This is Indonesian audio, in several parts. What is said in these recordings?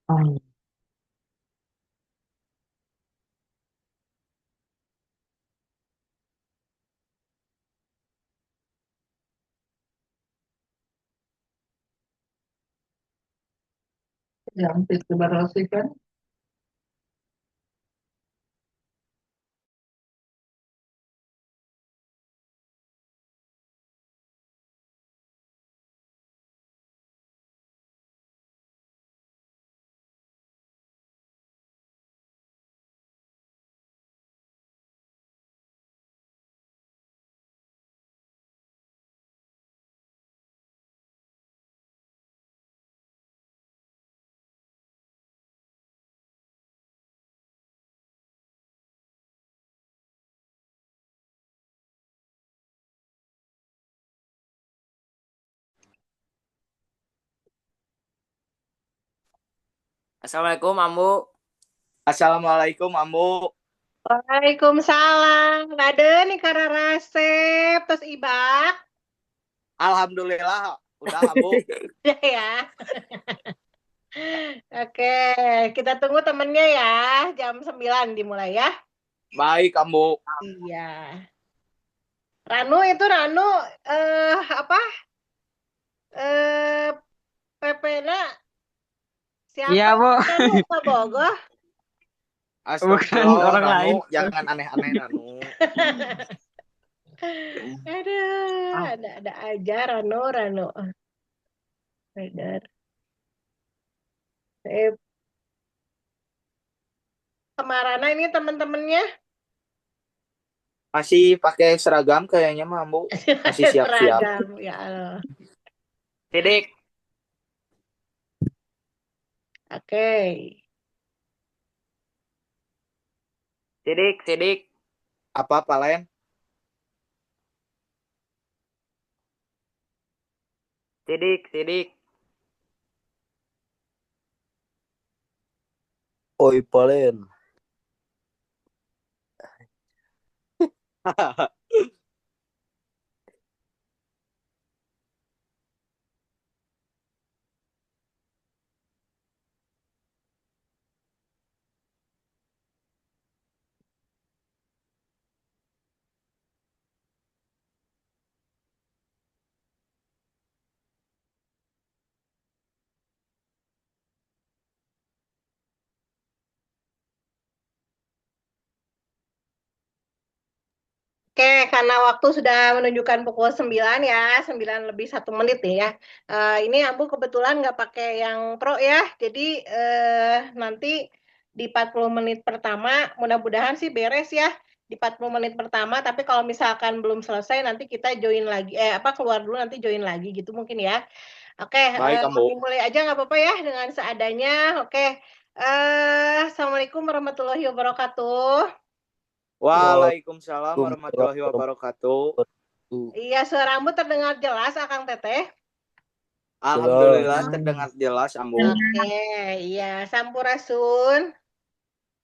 Oh, yang itu berarti kan Assalamualaikum, Ambu. Assalamualaikum, Ambu. Waalaikumsalam. Ada nih karena resep terus ibak. Alhamdulillah, udah, Ambu. Ya ya. Oke, kita tunggu temennya ya. Jam 9 dimulai ya. Baik, Ambu. Iya. Ranu apa? Eh Pepena iya, siapa? Bu. Ranu Pak Bogoh. Bukan Astagfirullah, orang Ranu. lain. Jangan aneh-aneh, Ranu. Aduh, ada aja Ranu. Bener. Kemarana ini teman-temannya Masih pakai seragam kayaknya, mah, Ambu. Masih siap-siap. seragam ya Allah. Sidik, Oke. sidik. Apa, Palen? Sidik. Oi, Palen. Oke, karena waktu sudah menunjukkan pukul 9 ya, 9 lebih 1 menit nih ya. Ini Ambu kebetulan nggak pakai yang pro ya, jadi nanti di 40 menit pertama, mudah-mudahan sih beres ya di 40 menit pertama, tapi kalau misalkan belum selesai nanti kita join lagi, keluar dulu nanti join lagi gitu mungkin ya. Oke, Baik, Ambu. dimulai aja nggak apa-apa ya dengan seadanya. Oke, Assalamualaikum warahmatullahi wabarakatuh. Waalaikumsalam warahmatullahi wabarakatuh. Iya, suaramu terdengar jelas, Akang Teteh. Alhamdulillah, terdengar jelas, Ambu. Oke, iya, Sampurasun.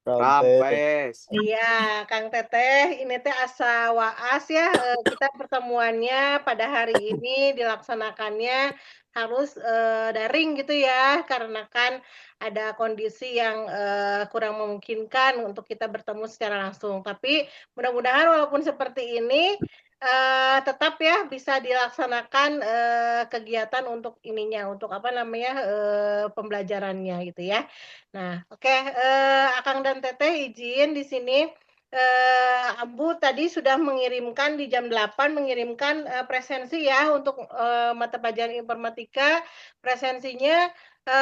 Rampes. Iya, Kang Teteh, ini teh asa waas ya. Kita pertemuannya pada hari ini dilaksanakannya harus daring gitu ya, karena kan ada kondisi yang kurang memungkinkan untuk kita bertemu secara langsung. Tapi mudah-mudahan walaupun seperti ini, tetap ya bisa dilaksanakan kegiatan untuk ininya, untuk apa namanya pembelajarannya gitu ya. Nah, oke, Akang dan Teteh izin di sini. Ambu tadi sudah mengirimkan di jam 8 mengirimkan presensi ya untuk mata pelajaran informatika. Presensinya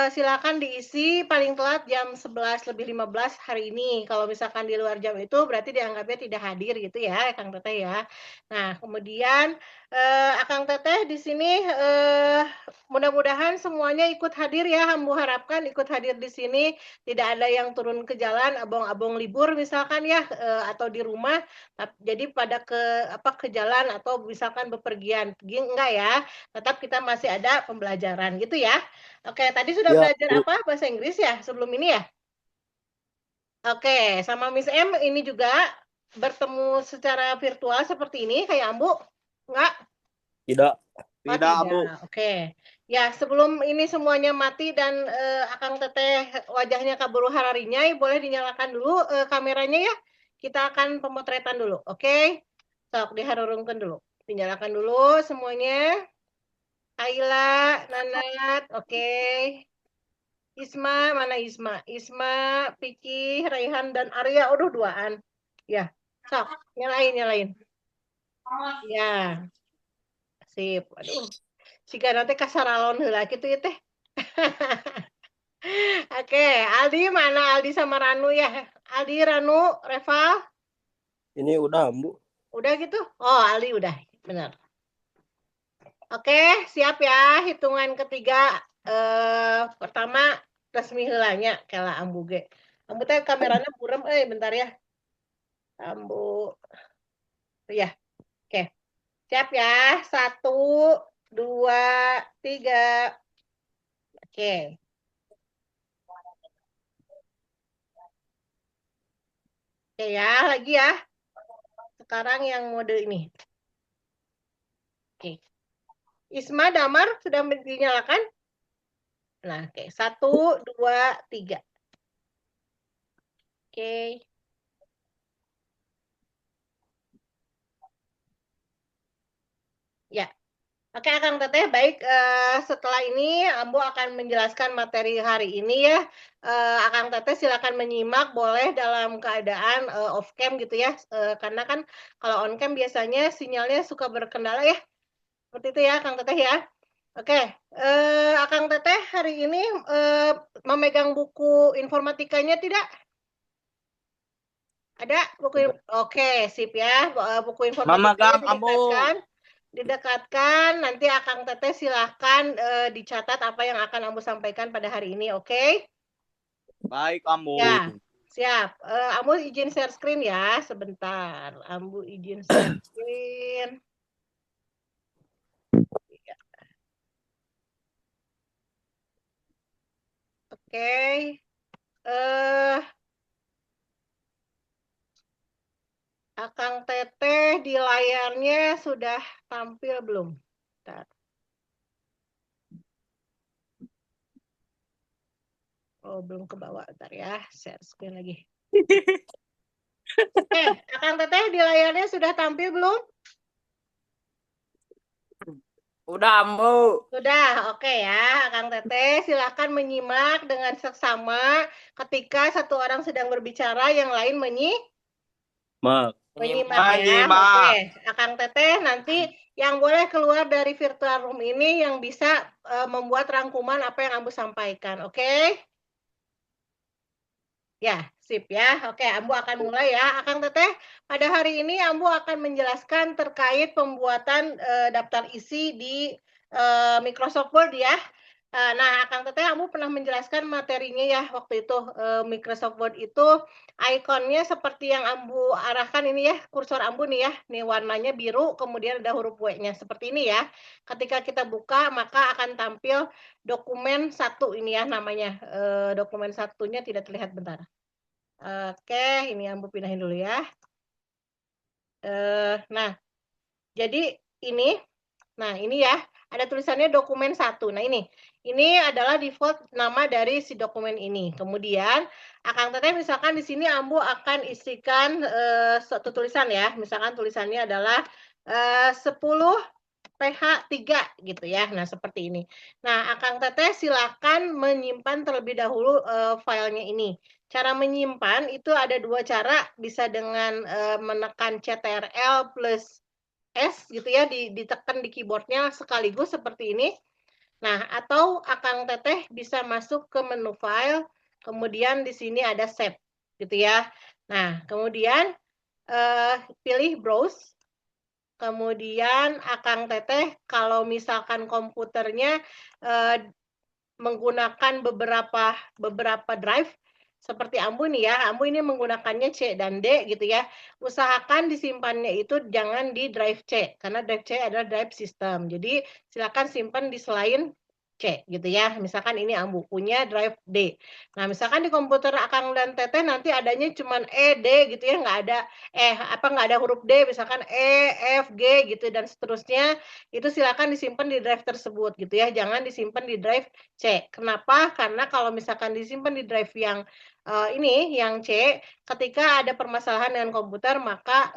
silakan diisi paling telat jam 11 lebih 15 hari ini. Kalau misalkan di luar jam itu berarti dianggapnya tidak hadir gitu ya, Kang Teteh ya. Nah, kemudian Akang Teteh di sini mudah-mudahan semuanya ikut hadir ya. Ambu harapkan ikut hadir di sini. Tidak ada yang turun ke jalan, abong-abong libur misalkan ya, atau di rumah. Jadi pada ke jalan atau misalkan bepergian, enggak ya. Tetap kita masih ada pembelajaran gitu ya. Oke, tadi sudah Ya, belajar Bu. apa bahasa Inggris ya sebelum ini ya? Oke, sama Miss M ini juga bertemu secara virtual seperti ini kayak Ambu? Enggak? Tidak. Oh, tidak. Oke. Ya, sebelum ini semuanya mati dan Akang Teteh wajahnya kaburu hararinya, boleh dinyalakan dulu kameranya ya. Kita akan pemotretan dulu, oke? Sok diharurungkan dulu. Dinyalakan dulu semuanya. Kaila, Nanat, oke. Isma, mana Isma? Isma, Piki, Raihan, dan Arya. Udah duaan. Ya, sok. Nyalain. Ya, sip. Aduh. Jika nanti kasaralon heula gitu ya teh. Oke, Aldi mana? Aldi sama Ranu ya. Aldi, Ranu, Reval. Ini udah, Bu. Udah gitu? Oh, Aldi udah. Benar. Oke, siap ya. Hitungan ketiga. Pertama, resmi heulanya. Kela Ambu ge. Ambu teh kameranya burem. Bentar ya. Ambu. Ya, oke. Siap ya. 1, 2, 3. Oke. Oke ya, lagi ya. Sekarang yang mode ini. Oke. Isma, Damar sudah dinyalakan? Nah, oke. 1, 2, 3. Oke. Ya. Oke, Akang Teteh, baik. Setelah ini, Ambo akan menjelaskan materi hari ini ya. Akang Teteh silakan menyimak, boleh dalam keadaan off cam gitu ya. Karena kan kalau on cam biasanya sinyalnya suka berkendala ya. Seperti itu ya, Akang Teteh ya. Oke, Akang Teteh hari ini memegang buku informatikanya tidak? Ada buku? Oke, sip ya. Buku informatikanya didekatkan. Nanti Akang Teteh silahkan dicatat apa yang akan Ambu sampaikan pada hari ini, oke? Baik, Ambu. Ya, siap. Ambu izin share screen ya, sebentar. Ambu izin share screen. Oke. Akang Teteh di layarnya sudah tampil belum? Bentar. Oh, belum ke bawah. Bentar ya, share screen lagi. Akang Teteh di layarnya sudah tampil belum? Udah, Ambu. Sudah, oke ya. Akang Teteh silakan menyimak dengan seksama ketika satu orang sedang berbicara, yang lain menyimak ya. Oke, Akang Teteh nanti yang boleh keluar dari virtual room ini yang bisa membuat rangkuman apa yang Ambu sampaikan, oke? Ya, sip ya. Oke, Ambu akan mulai ya. Akang Teteh, pada hari ini Ambu akan menjelaskan terkait pembuatan daftar isi di Microsoft Word ya. Nah, Akang Teteh, Ambu pernah menjelaskan materinya ya waktu itu. Microsoft Word itu ikonnya seperti yang Ambu arahkan ini ya, kursor Ambu nih ya. Nih warnanya biru, kemudian ada huruf W-nya seperti ini ya. Ketika kita buka, maka akan tampil dokumen 1 ini ya namanya. Dokumen satunya tidak terlihat, bentar. Oke, ini Ambu pindahin dulu ya. Nah, jadi ini, nah ini ya, ada tulisannya dokumen 1. Nah ini adalah default nama dari si dokumen ini. Kemudian, Akang Teteh misalkan di sini Ambu akan isikan suatu tulisan ya. Misalkan tulisannya adalah 10 PH 3 gitu ya. Nah, seperti ini. Nah, Akang Teteh silakan menyimpan terlebih dahulu filenya ini. Cara menyimpan itu ada 2 cara, bisa dengan menekan CTRL plus S gitu ya, ditekan di keyboardnya sekaligus seperti ini. Nah, atau Akang Teteh bisa masuk ke menu file, kemudian di sini ada save gitu ya. Nah, kemudian pilih browse. Kemudian Akang Teteh kalau misalkan komputernya menggunakan beberapa drive seperti Ambu nih ya. Ambu ini menggunakannya C dan D gitu ya. Usahakan disimpannya itu jangan di drive C karena drive C adalah drive system. Jadi silakan simpan di selain C gitu ya. Misalkan ini Ambu punya drive D. Nah, misalkan di komputer Akang dan Teteh nanti adanya cuman E, D gitu ya, nggak ada huruf D, misalkan E, F, G gitu dan seterusnya, itu silakan disimpan di drive tersebut gitu ya. Jangan disimpan di drive C. Kenapa? Karena kalau misalkan disimpan di drive yang yang C, ketika ada permasalahan dengan komputer maka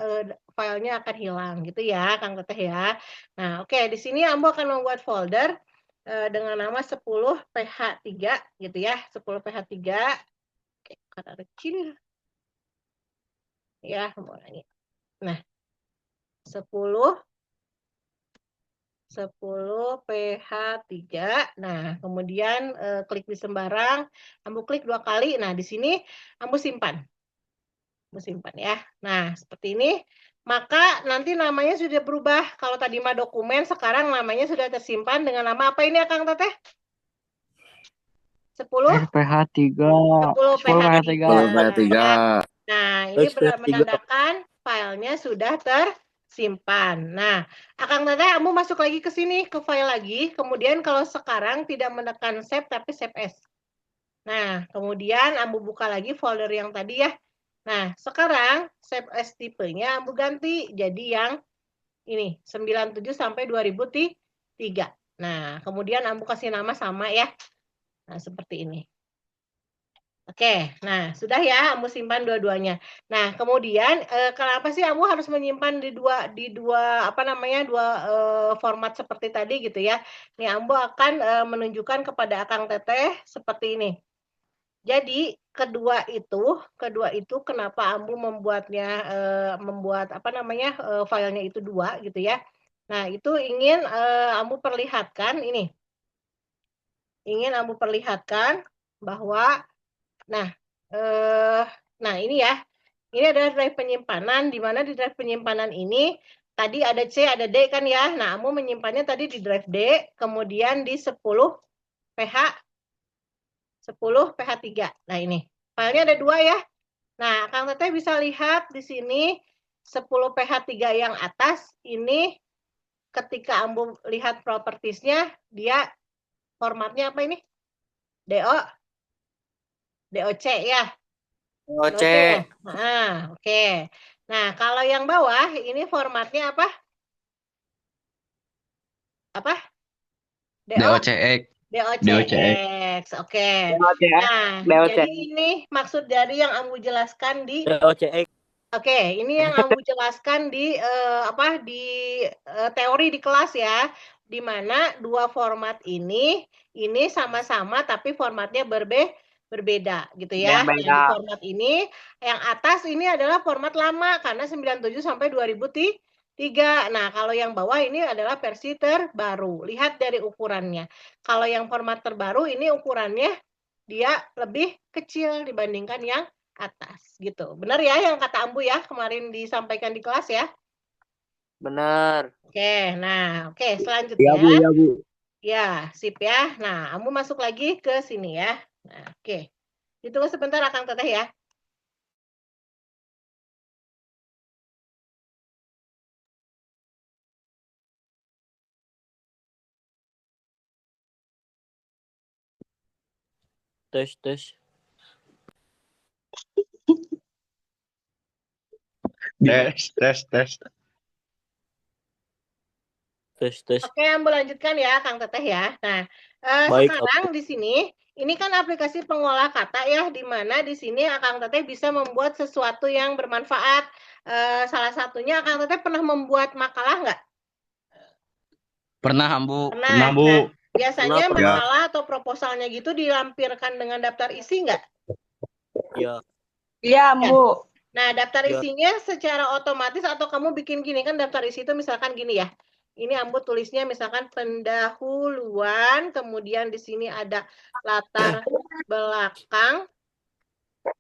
filenya akan hilang gitu ya, Kang Teteh ya. Nah, oke, di sini Ambu akan membuat folder dengan nama 10 PH3 gitu ya, 10 PH3. Oke, kata kecil ya, nah 10 PH3. Nah, kemudian klik di sembarang, Ambu klik 2 kali. Nah, di sini Ambu simpan. Ambu simpan ya. Nah, seperti ini. Maka nanti namanya sudah berubah. Kalau tadi mah dokumen, sekarang namanya sudah tersimpan dengan nama apa ini, Kang Teteh? 10 PH3. 10 PH3. 10 PH3. Nah, ini PH3. menandakan filenya sudah tersimpan. Nah, Akang Teteh, Ambu masuk lagi ke sini, ke file lagi. Kemudian kalau sekarang tidak menekan save, tapi save as. Nah, kemudian Ambu buka lagi folder yang tadi ya. Nah, sekarang save as tipenya Ambu ganti jadi yang ini, 97 sampai 2003. Nah, kemudian Ambu kasih nama sama ya. Nah, seperti ini. Oke, nah sudah ya, Ambu simpan dua-duanya. Nah, kemudian kenapa sih Ambu harus menyimpan di dua format seperti tadi gitu ya? Nih Ambu akan menunjukkan kepada Akang Teteh seperti ini. Jadi kedua itu kenapa Ambu membuat filenya itu 2 gitu ya. Nah, itu ingin Ambu perlihatkan ini. Ingin Ambu perlihatkan bahwa nah ini ya. Ini adalah drive penyimpanan di mana di drive penyimpanan ini tadi ada C, ada D kan ya. Nah, Ambu menyimpannya tadi di drive D, kemudian di 10 PH3. Nah, ini. Filenya ada 2 ya. Nah, Kang Teteh bisa lihat di sini 10 PH3 yang atas ini ketika Ambu lihat propertiesnya dia formatnya apa ini? DOC ya. OC. Nah, oke. Nah, kalau yang bawah ini formatnya apa? Apa? DOCX. DOCX. Oke. Nah, jadi ini maksud dari yang Ambu jelaskan di DOCX. Oke, ini yang Ambu jelaskan di teori di kelas ya, di mana 2 format ini sama-sama tapi formatnya berbeda gitu ya. Yang di format ini, yang atas ini adalah format lama karena 97 sampai 2003. Nah, kalau yang bawah ini adalah versi terbaru. Lihat dari ukurannya. Kalau yang format terbaru ini ukurannya dia lebih kecil dibandingkan yang atas gitu. Benar ya yang kata Ambu ya kemarin disampaikan di kelas ya? Benar. Oke, nah oke selanjutnya. Ya, Bu. Ya, sip ya. Nah, Ambu masuk lagi ke sini ya. Nah, oke. Ditunggu sebentar Akang Teteh ya. Tes. Tes. Oke, Ambu lanjutkan ya, Kang Teteh ya. Nah, Baik, sekarang di sini, ini kan aplikasi pengolah kata ya, di mana di sini Kang Teteh bisa membuat sesuatu yang bermanfaat. Salah satunya Kang Teteh pernah membuat makalah nggak? Pernah, Ambu. Pernah, Bu. Nah, biasanya Pernah. makalah atau proposalnya gitu dilampirkan dengan daftar isi nggak? Ya. Iya, Bu. Nah, daftar Ya. isinya secara otomatis atau kamu bikin gini kan daftar isi itu misalkan gini ya. Ini Ambu tulisnya misalkan pendahuluan, kemudian di sini ada latar belakang,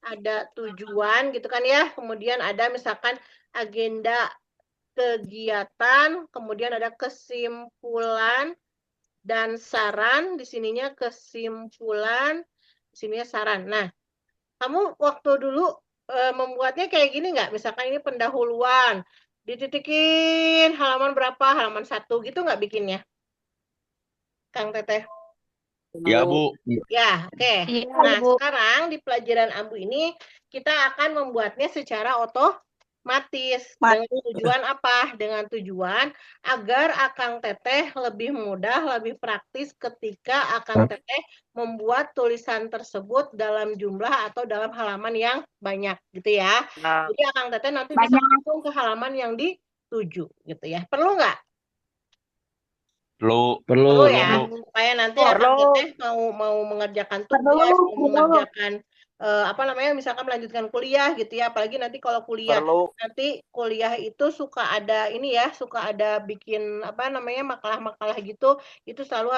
ada tujuan gitu kan ya. Kemudian ada misalkan agenda kegiatan, kemudian ada kesimpulan dan saran, di sininya kesimpulan, di sininya saran. Nah, kamu waktu dulu membuatnya kayak gini nggak? Misalkan ini pendahuluan, dititikin halaman berapa, halaman 1 gitu nggak bikinnya? Kang Teteh. Ya, Bu. Ya, oke. Iya, Nah, Bu. sekarang di pelajaran Ambu ini kita akan membuatnya secara otomatis. Dengan tujuan apa? Dengan tujuan agar Akang Teteh lebih mudah, lebih praktis ketika Akang Teteh membuat tulisan tersebut dalam jumlah atau dalam halaman yang banyak, gitu ya. Nah, Jadi Akang Teteh nanti bisa langsung ke halaman yang dituju, gitu ya. Perlu nggak? Perlu Perlu ya, Bu. supaya nanti Perlu. Akang Teteh mau mengerjakan tugas, mau mengerjakan apa namanya, misalkan melanjutkan kuliah gitu ya, apalagi nanti kalau kuliah, perlu. nanti kuliah itu suka ada ini ya, suka ada bikin apa namanya makalah-makalah gitu, itu selalu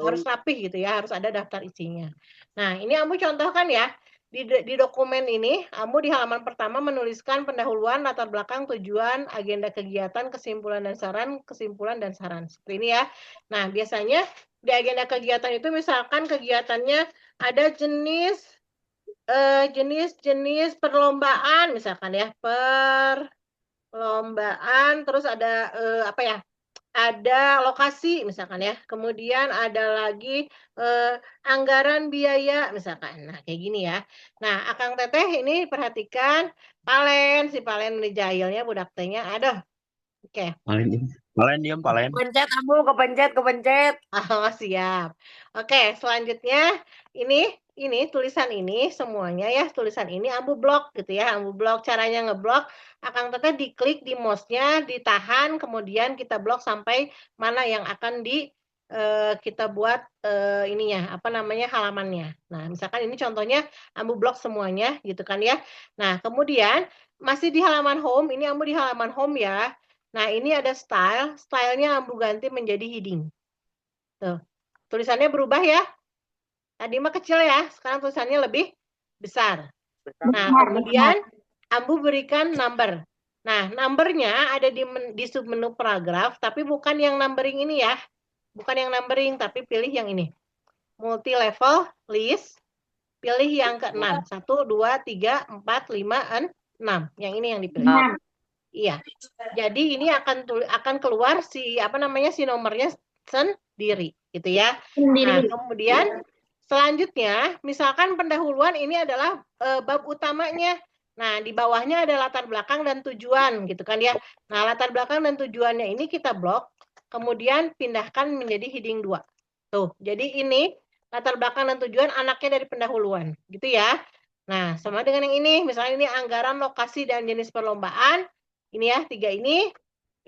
harus rapih gitu ya, harus ada daftar isinya. Nah, ini Ambu contohkan ya. Di dokumen ini, Ambu di halaman pertama menuliskan pendahuluan, latar belakang, tujuan, agenda kegiatan, kesimpulan dan saran, kesimpulan dan saran. Seperti ini ya. Nah, biasanya di agenda kegiatan itu misalkan kegiatannya ada jenis perlombaan misalkan ya, perlombaan, terus ada apa ya? Ada lokasi misalkan ya. Kemudian ada lagi anggaran biaya misalkan. Nah, kayak gini ya. Nah, Akang Teteh ini perhatikan si Palen ini jahilnya budak tehnya. Aduh. Oke. Palen. Kepencet, Ambu, kepencet. Oh, siap. Oke, selanjutnya ini tulisan ini semuanya ya, tulisan ini Ambu blok gitu ya, Ambu blok. Caranya ngeblok, Akang Teteh diklik di mouse-nya, ditahan, kemudian kita blok sampai mana yang akan kita buat ininya, apa namanya, halamannya. Nah, misalkan ini contohnya Ambu blok semuanya gitu kan ya. Nah, kemudian masih di halaman home, ini Ambu di halaman home ya. Nah, ini ada stylenya Ambu ganti menjadi heading. Tuh, tulisannya berubah ya. Tadi mah kecil ya, sekarang tulisannya lebih besar. Nah, kemudian Ambu berikan number. Nah, numbernya ada di submenu paragraf, tapi bukan yang numbering ini ya. Bukan yang numbering, tapi pilih yang ini. Multi level list, pilih yang ke-6. 1, 2, 3, 4, 5, 6. Yang ini yang dipilih. Iya. Jadi ini akan keluar si nomornya sendiri gitu ya. Nah, kemudian selanjutnya misalkan pendahuluan ini adalah bab utamanya. Nah, di bawahnya ada latar belakang dan tujuan gitu kan ya. Nah, latar belakang dan tujuannya ini kita blok, kemudian pindahkan menjadi heading 2. Tuh, jadi ini latar belakang dan tujuan anaknya dari pendahuluan gitu ya. Nah, sama dengan yang ini, misalnya ini anggaran, lokasi, dan jenis perlombaan. Ini ya, 3 ini.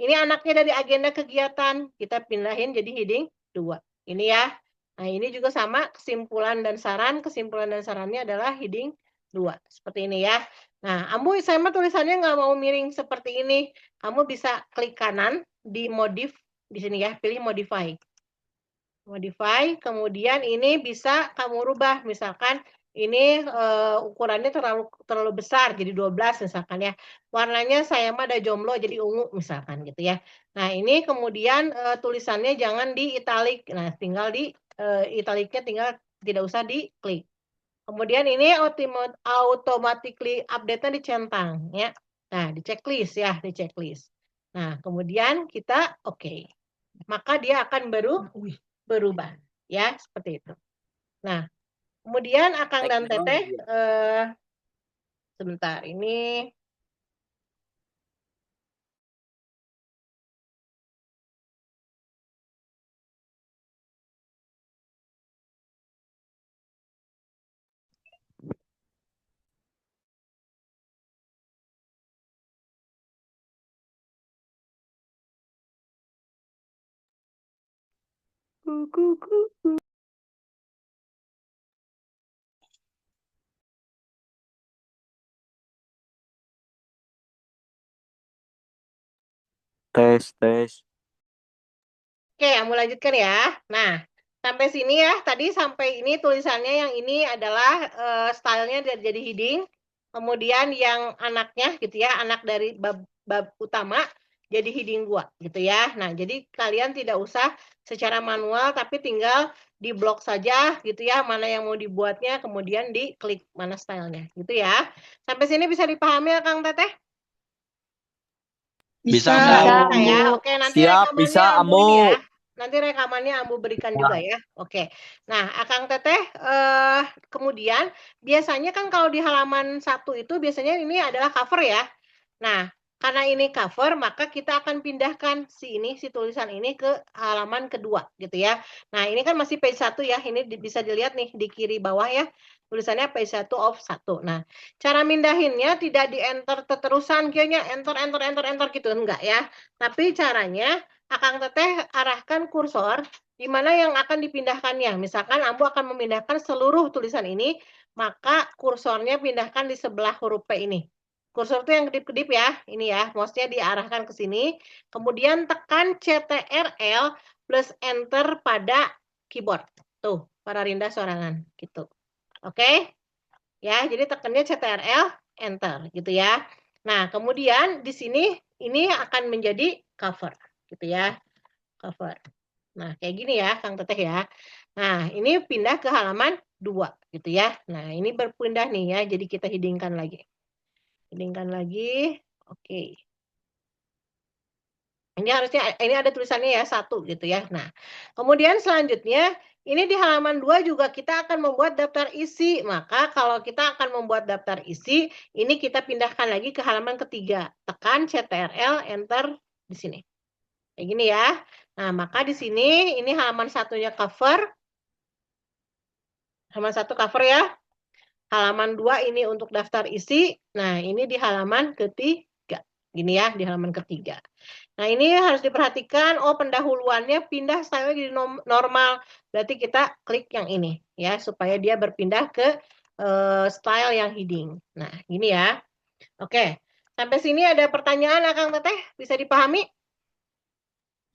Ini anaknya dari agenda kegiatan. Kita pindahin jadi heading 2. Ini ya. Nah, ini juga sama kesimpulan dan saran. Kesimpulan dan sarannya adalah heading 2. Seperti ini ya. Nah, Ambu sama tulisannya nggak mau miring seperti ini. Kamu bisa klik kanan di modif di sini ya. Pilih modify. Modify. Kemudian ini bisa kamu rubah. Misalkan ini ukurannya terlalu besar jadi 12 misalkan ya. Warnanya saya mah ada jomblo jadi ungu misalkan gitu ya. Nah, ini kemudian tulisannya jangan di italic. Nah, tinggal di italicnya tinggal tidak usah diklik. Kemudian ini automatically update-nya dicentang ya. Nah, di checklist ya, di checklist. Nah, kemudian kita oke. Maka dia akan berubah ya, seperti itu. Nah, kemudian Akang dan Teteh sebentar ini Tes. oke, Ambu lanjutkan ya. Nah, sampai sini ya. Tadi sampai ini tulisannya yang ini adalah stylenya jadi heading. Kemudian yang anaknya gitu ya, anak dari bab utama jadi heading 2 gitu ya. Nah, jadi kalian tidak usah secara manual tapi tinggal di blok saja gitu ya, mana yang mau dibuatnya, kemudian diklik mana stylenya gitu ya. Sampai sini bisa dipahami ya Kang Teteh? Bisa, Bisa Bu. ya. Oke, nanti Siap, rekamannya bisa, Ambu ini ya. Nanti rekamannya Ambu berikan juga ya. Oke. Nah, Akang Teteh kemudian biasanya kan kalau di halaman 1 itu biasanya ini adalah cover ya. Nah, karena ini cover, maka kita akan pindahkan si tulisan ini ke halaman kedua gitu ya. Nah, ini kan masih page 1 ya. Ini bisa dilihat nih di kiri bawah ya. Tulisannya page 1 of 1. Nah, cara mindahinnya tidak di-enter terusan kayaknya enter gitu enggak ya. Tapi caranya Akang Teteh arahkan kursor di mana yang akan dipindahkannya. Misalkan Ambu akan memindahkan seluruh tulisan ini, maka kursornya pindahkan di sebelah huruf P ini. Kursor itu yang kedip-kedip ya, ini ya, mouse-nya diarahkan ke sini. Kemudian tekan CTRL plus Enter pada keyboard. Tuh, para rinda sorangan, gitu. Oke? Ya, jadi tekannya CTRL, Enter, gitu ya. Nah, kemudian di sini ini akan menjadi cover. Gitu ya, cover. Nah, kayak gini ya, Kang Teteh ya. Nah, ini pindah ke halaman 2, gitu ya. Nah, ini berpindah nih ya, jadi kita hidingkan lagi. Hidingkan lagi, oke. Ini harusnya, ini ada tulisannya ya, 1 gitu ya. Nah, kemudian selanjutnya, ini di halaman 2 juga kita akan membuat daftar isi. Maka kalau kita akan membuat daftar isi, ini kita pindahkan lagi ke halaman ketiga. Tekan CTRL, Enter di sini. Kayak gini ya. Nah, maka di sini ini halaman 1-nya cover. Halaman 1 cover ya. Halaman 2 ini untuk daftar isi. Nah, ini di halaman ketiga. Gini ya, di halaman ketiga. Nah, ini harus diperhatikan, oh pendahuluannya pindah style jadi normal. Berarti kita klik yang ini ya, supaya dia berpindah ke style yang heading. Nah, gini ya. Oke, sampai sini ada pertanyaan Akang Teteh? Bisa dipahami?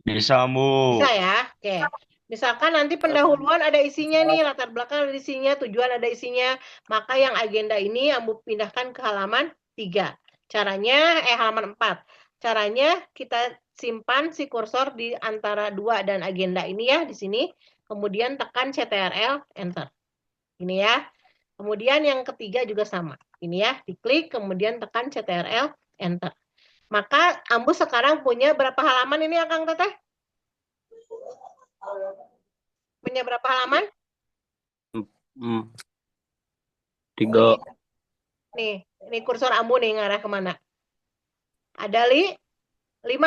Bisa, Bu. Bisa ya, oke. Misalkan nanti pendahuluan ada isinya nih, latar belakang ada isinya, tujuan ada isinya, maka yang agenda ini Ambu pindahkan ke halaman 3. Caranya, halaman 4. Caranya kita simpan si kursor di antara 2 dan agenda ini ya, di sini. Kemudian tekan CTRL, Enter. Ini ya. Kemudian yang ketiga juga sama. Ini ya, diklik, kemudian tekan CTRL, Enter. Maka Ambu sekarang punya berapa halaman ini Akang Teteh? Punya berapa halaman? 3. Nih, ini kursor Ambu nih ngarah kemana? Ada 5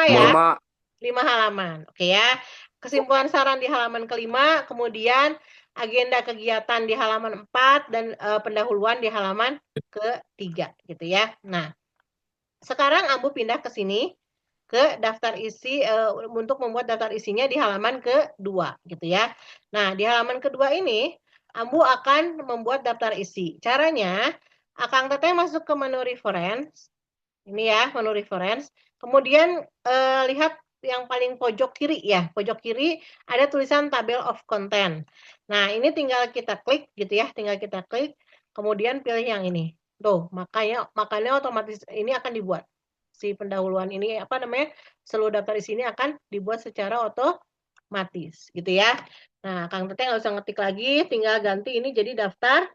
ya? 5 halaman. Oke ya. Kesimpulan saran di halaman kelima, kemudian agenda kegiatan di halaman 4 dan pendahuluan di halaman ketiga gitu ya. Nah, sekarang Ambu pindah ke sini ke daftar isi untuk membuat daftar isinya di halaman kedua gitu ya. Nah, di halaman kedua ini Ambu akan membuat daftar isi. Caranya, Akang Teteh masuk ke menu reference. Ini ya, menu reference. Kemudian lihat yang paling pojok kiri ya. Pojok kiri ada tulisan tabel of content. Nah, ini tinggal kita klik gitu ya, tinggal kita klik, kemudian pilih yang ini. Tuh, makanya otomatis ini akan dibuat. Si pendahuluan ini seluruh daftar isi ini akan dibuat secara otomatis gitu ya. Nah, Kang Teteh nggak usah ngetik lagi, tinggal ganti ini jadi daftar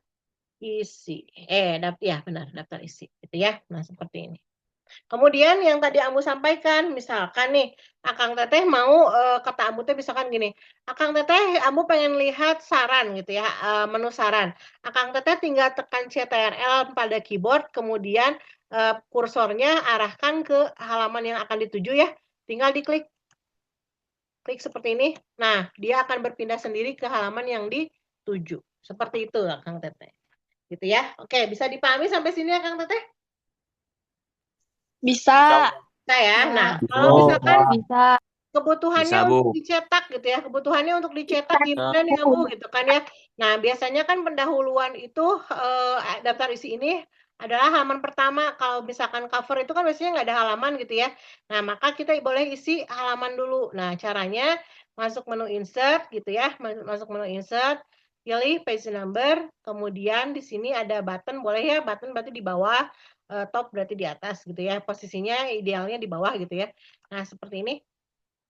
isi. Benar, daftar isi gitu ya. Nah, seperti ini. Kemudian yang tadi Ambu sampaikan, misalkan nih, Akang Teteh mau kata Ambu teh misalkan gini, Akang Teteh Ambu pengen lihat saran gitu ya, menu saran. Akang Teteh tinggal tekan CTRL pada keyboard, kemudian kursornya arahkan ke halaman yang akan dituju ya, tinggal diklik. Klik seperti ini. Nah, dia akan berpindah sendiri ke halaman yang dituju. Seperti itu Akang Teteh. Gitu ya. Oke, bisa dipahami sampai sini Akang Teteh? Bisa. Bisa ya. Nah, kalau misalkan Bisa. kebutuhannya Bisa, Bu. untuk dicetak gitu ya. Kebutuhannya untuk dicetak gimana nih Bu gitu kan ya. Nah, biasanya kan pendahuluan itu daftar isi ini adalah halaman pertama. Kalau misalkan cover itu kan biasanya nggak ada halaman gitu ya. Nah, maka kita boleh isi halaman dulu. Nah, caranya masuk menu insert gitu ya. Masuk menu insert, pilih page number, kemudian di sini ada button, boleh ya, button berarti di bawah, top berarti di atas gitu ya. Posisinya idealnya di bawah gitu ya. Nah, seperti ini.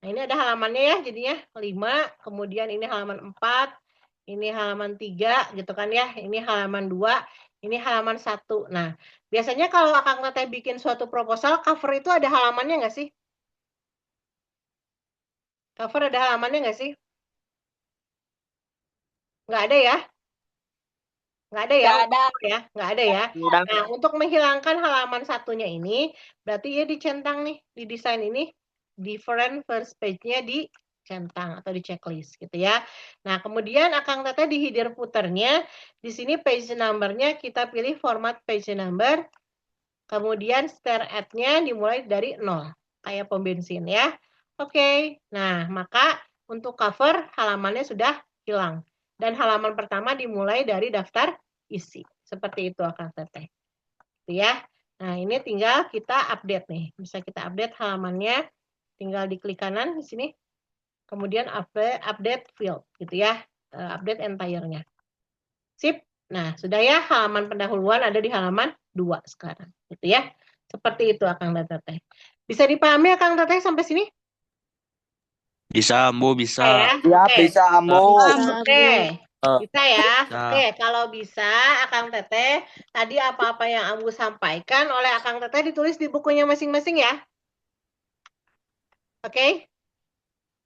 Nah, ini ada halamannya ya, jadinya 5, kemudian ini halaman 4, ini halaman 3 gitu kan ya, ini halaman 2, ini halaman 1. Nah, biasanya kalau Akang Teteh bikin suatu proposal, cover itu ada halamannya nggak sih? Cover ada halamannya nggak sih? Nggak ada ya? Nggak ada ya? Nggak ada. Ya, nggak ada ya. Nah, untuk menghilangkan halaman satunya ini, berarti ya dicentang nih, di desain ini, different first page-nya dicentang atau di checklist gitu ya. Nah, kemudian Akang Teteh di header footer-nya, di sini page number-nya kita pilih format page number, kemudian start at-nya dimulai dari 0, kayak pom bensin ya. Oke, nah maka untuk cover halamannya sudah hilang. Dan halaman pertama dimulai dari daftar isi. Seperti itu Akang Teteh. Gitu ya. Nah, ini tinggal kita update nih. Bisa kita update halamannya. Tinggal diklik kanan di sini. Kemudian update field gitu ya. Update entire-nya. Sip. Nah, sudah ya halaman pendahuluan ada di halaman 2 sekarang. Gitu ya. Seperti itu Akang Teteh. Bisa dipahami Akang Teteh sampai sini? Bisa, Ambu, bisa. Ya, Oke. bisa, Ambu. Oke. Bisa ya. Bisa. Oke, kalau bisa Akang Teteh, tadi apa-apa yang Ambu sampaikan oleh Akang Teteh ditulis di bukunya masing-masing ya. Oke?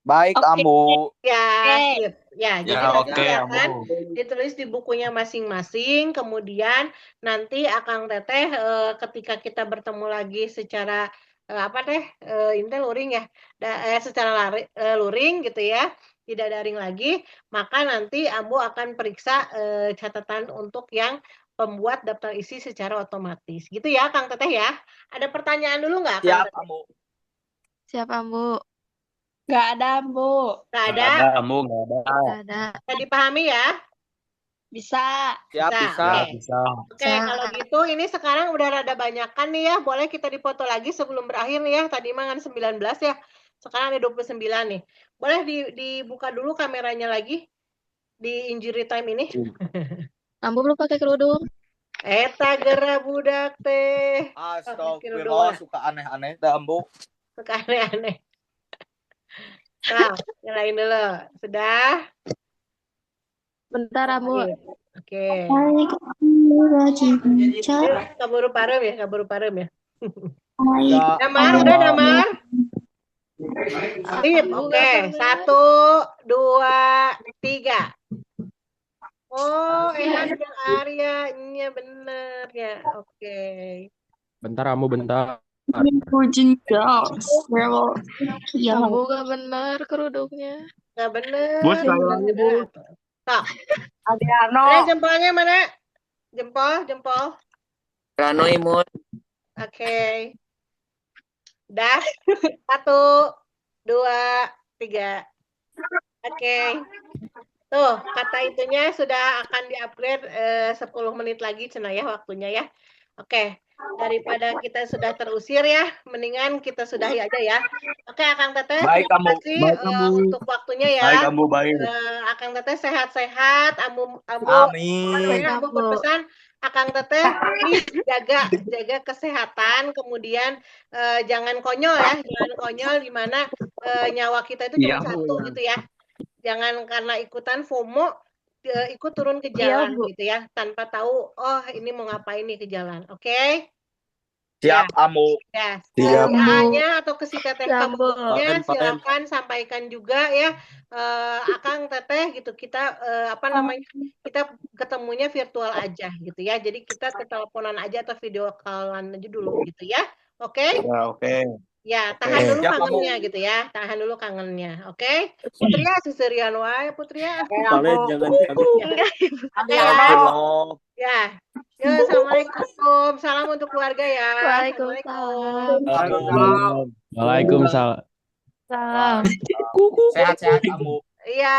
Baik, Oke. Ambu. Ya, Oke. sip. Ya, jadi Ya, nanti oke, akan Ambu. ditulis di bukunya masing-masing, kemudian nanti Akang Teteh ketika kita bertemu lagi secara ini teh luring ya, secara luring gitu ya, tidak daring lagi, maka nanti Ambu akan periksa catatan untuk yang pembuat daftar isi secara otomatis, gitu ya, Kang Teteh ya. Ada pertanyaan dulu nggak, Kang Siap, Teteh? Ambu. Siap, Ambu. Nggak ada, Bu. Nggak Nggak ada? ada, Ambu, nggak ada. Nggak ada. Bisa dipahami ya? Bisa. Siap, Bisa, bisa. oke. Bisa. Oke, kalau gitu ini sekarang udah rada banyakan nih ya. Boleh kita dipoto lagi sebelum berakhir nih ya. Tadi mah kan 19 ya. Sekarang ada 29 nih. Boleh dibuka dulu kameranya lagi di injury time ini. Ambu belum pakai kerudung. Eta gera budak teh. Astagfirullah, suka aneh-aneh dah, Ambu. Suka aneh-aneh. Nah, nyalain dulu. Sudah? Bentar, Ambu. Oke. Kaburu parem ya, kaburu parem ya. Ya, Damar, udah Damar? Sip, oke. 1, 2, 3. Oh, Ehan dan Arya, iya bener ya. Oke. Bentar, Ambu, bentar. Ambu gak benar kerudungnya. Nggak bener. Bu, sekali lagi, Bu. Stop. Adriano. Mana jempolnya mana? Jempol. Rano Imut. Oke. Udah. 1, 2, 3. Oke. Tuh, kata itunya sudah akan di-upgrade 10 menit lagi cenah ya waktunya ya. Oke. Daripada kita sudah terusir ya, mendingan kita sudahi aja ya. Oke, Akang Teteh, Baik, terima Ambu. kasih Baik, Ambu. untuk waktunya ya. Baik, Ambu, baik. Akang Teteh sehat-sehat, Ambu Amin. Ambu berpesan Akang Teteh please jaga kesehatan, kemudian jangan konyol ya, jangan konyol di mana nyawa kita itu cuma Iya, Bu, satu ya. gitu ya. Jangan karena ikutan FOMO ikut turun ke Iya, jalan Bu. gitu ya, tanpa tahu oh ini mau ngapain nih ke jalan. Oke? Siap, Ambu. Ya, Siap. doanya atau ke si Teteh Siap, Bu. kabarnya Paten. silakan sampaikan juga ya, Akang Teteh gitu. Kita kita ketemunya virtual aja gitu ya. Jadi kita keteleponan aja atau video callan aja dulu gitu ya. Oke? Ya, oke. Ya, tahan dulu Siap, kangennya gitu ya. Tahan dulu kangennya. Oke? Putria sisirian wae Putria. Kalian jangan Adriano. Ya. Ya, assalamualaikum. Salam untuk keluarga ya. Waalaikumsalam. Waalaikumsalam. Salam. Sehat-sehat, Ambu. Iya.